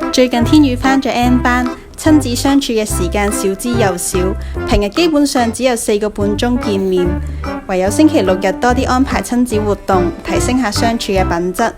最近天宇返咗 N 班，親子相處嘅時間少之又少，平日基本上只有4個半鐘見面，唯有星期六日多啲安排親子活動，提升下相處嘅品質。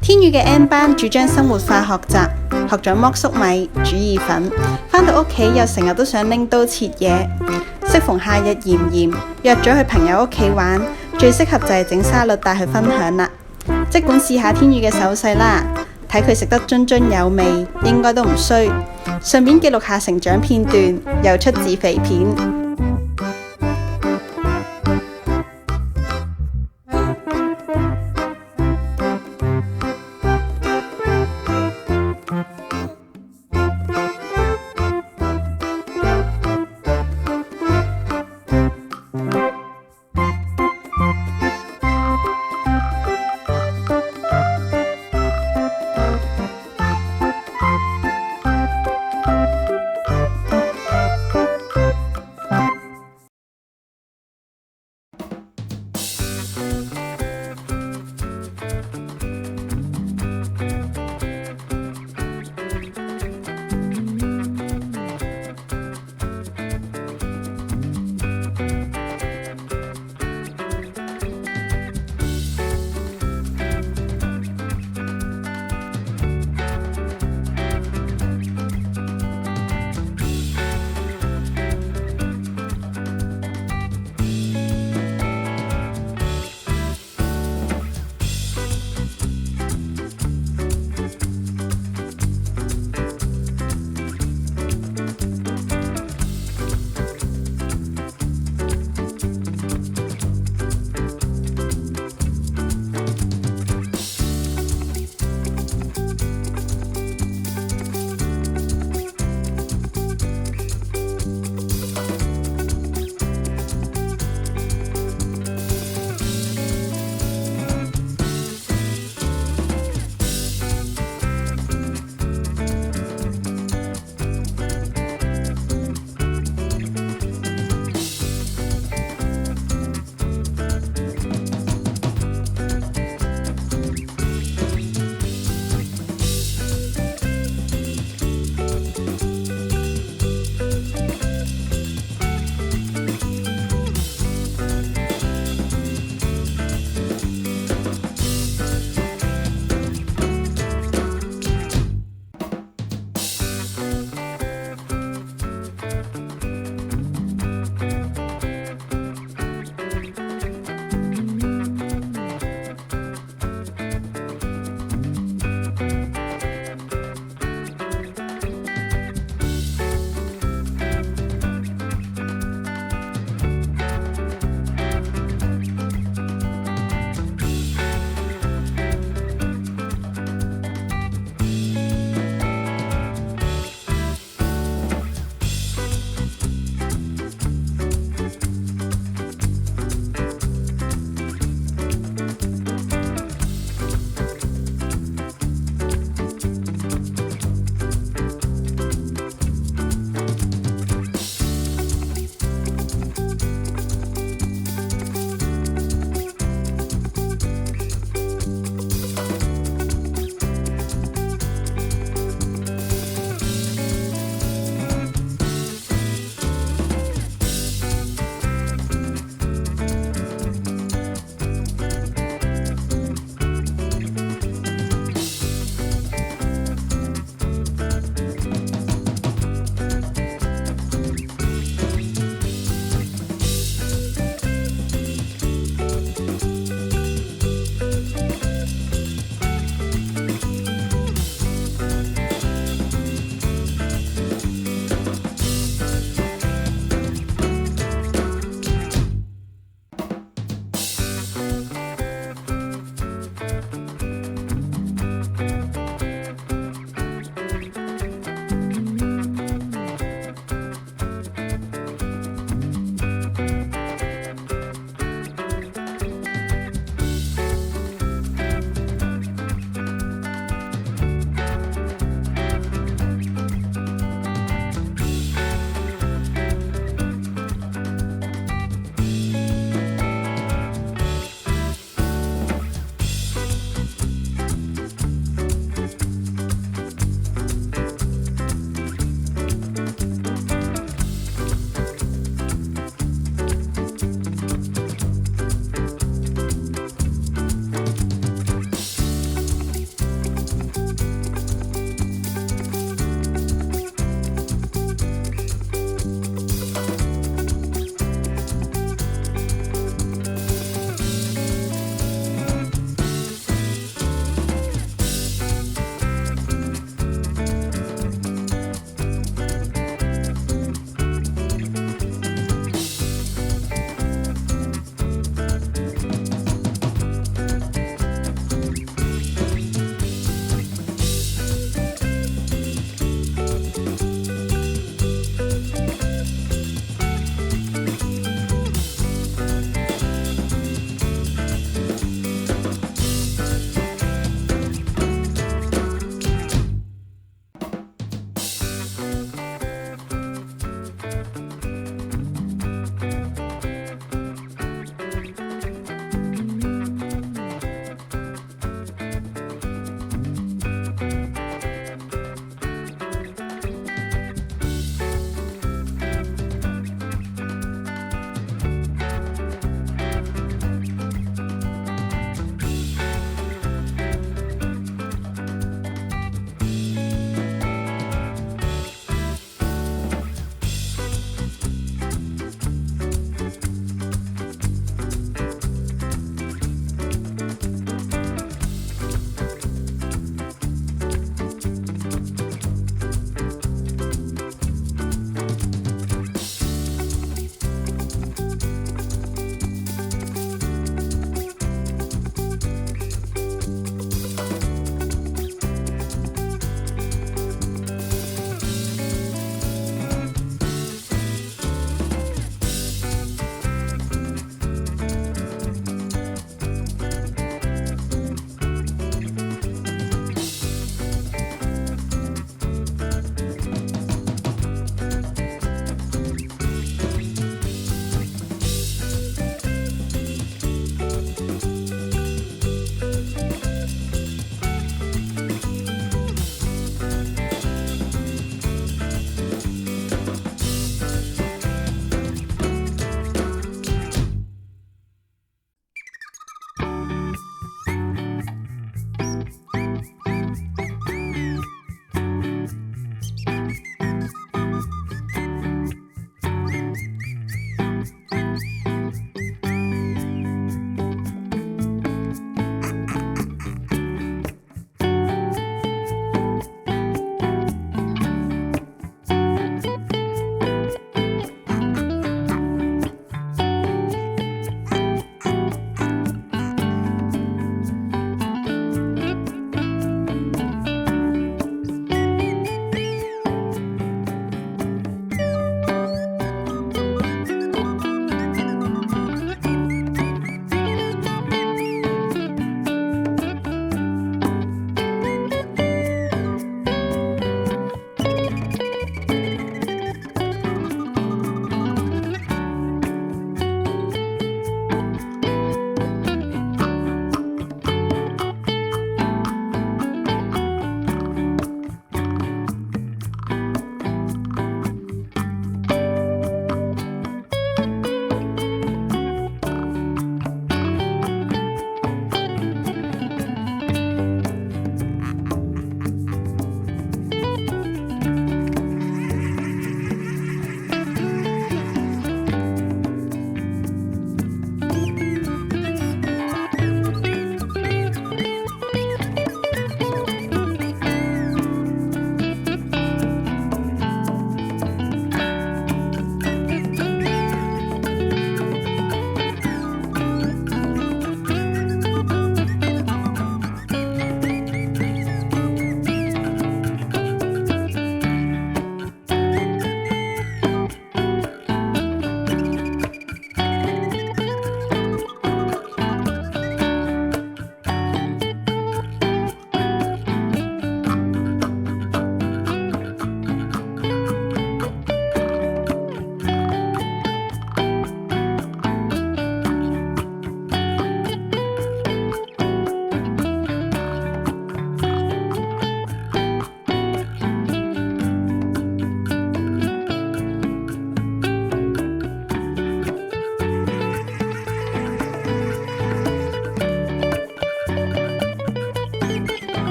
天宇嘅 N 班主張生活化學習，學咗剝粟米、煮意粉，返到屋企又成日都想拎刀切嘢。適逢夏日炎炎，約咗去朋友屋企玩，最適合就係整沙律帶去分享啦。即管試下天宇嘅手勢啦，睇佢食得津津有味，應該都唔衰。順便記錄下成長片段，又出自肥片。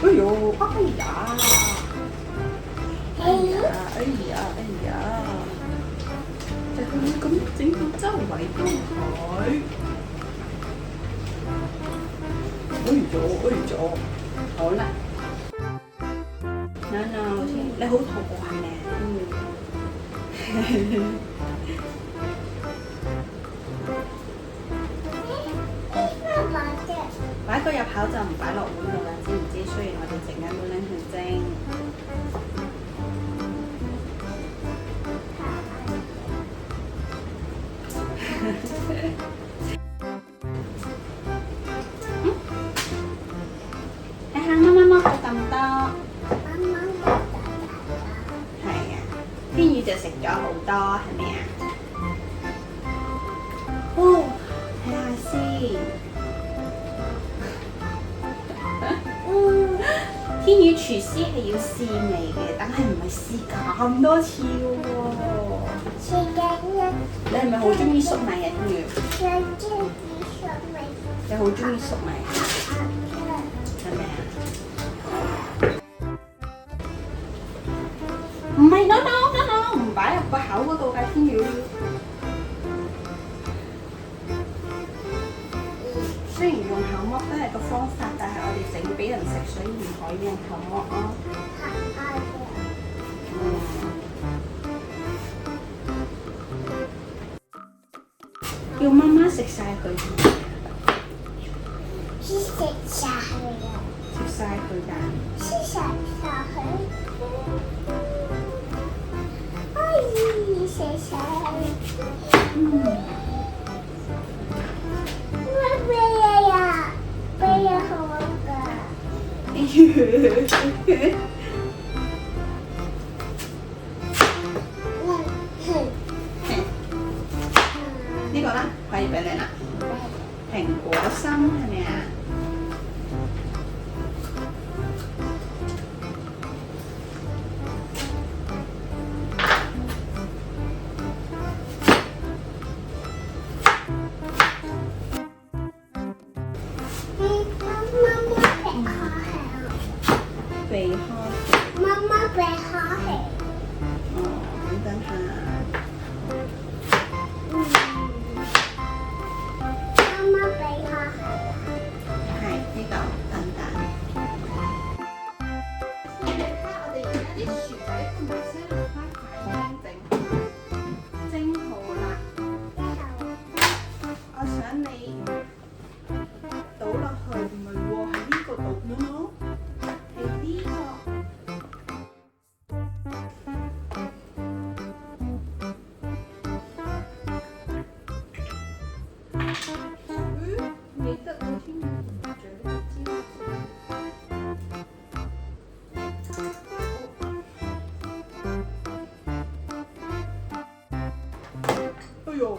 哎呦，哎呀，哎呀，哎呀，哎呀，就咁整到周圍都係。哎呦，好啦。no， 你好肚餓係咪？擺個入口就唔擺落碗度啦，知唔知？雖然我哋陣間會拎去蒸。睇下媽媽剝咗咁多。係啊，天宇就食咗好多，係咪啊？哦，睇下先。天宇廚師係要試味嘅，但係唔係試咁多次嘅喎。試緊啦！你係咪好中意粟米啊？天宇？我中意粟米。你好中意粟米？係咪啊？唔係，no，唔擺入個口嗰度㗎，天宇。雖然用口剝都係個方法，但係我哋整俾人食，所以唔可以用口剝咯。叫媽媽食晒佢。食晒佢㗎。食晒佢㗎。食晒佢。可以食晒。咩嘢好㗎？呢個啦，可以俾你啦。蘋果心係咪啊？鼻殼嘅。媽媽鼻殼係。哦，等下。媽媽鼻殼係呢度，等。你睇我哋而家啲薯仔同埋西蘭花塊已經蒸好啦。我想你倒落去，唔係喎，喺呢個度咯。哎呦！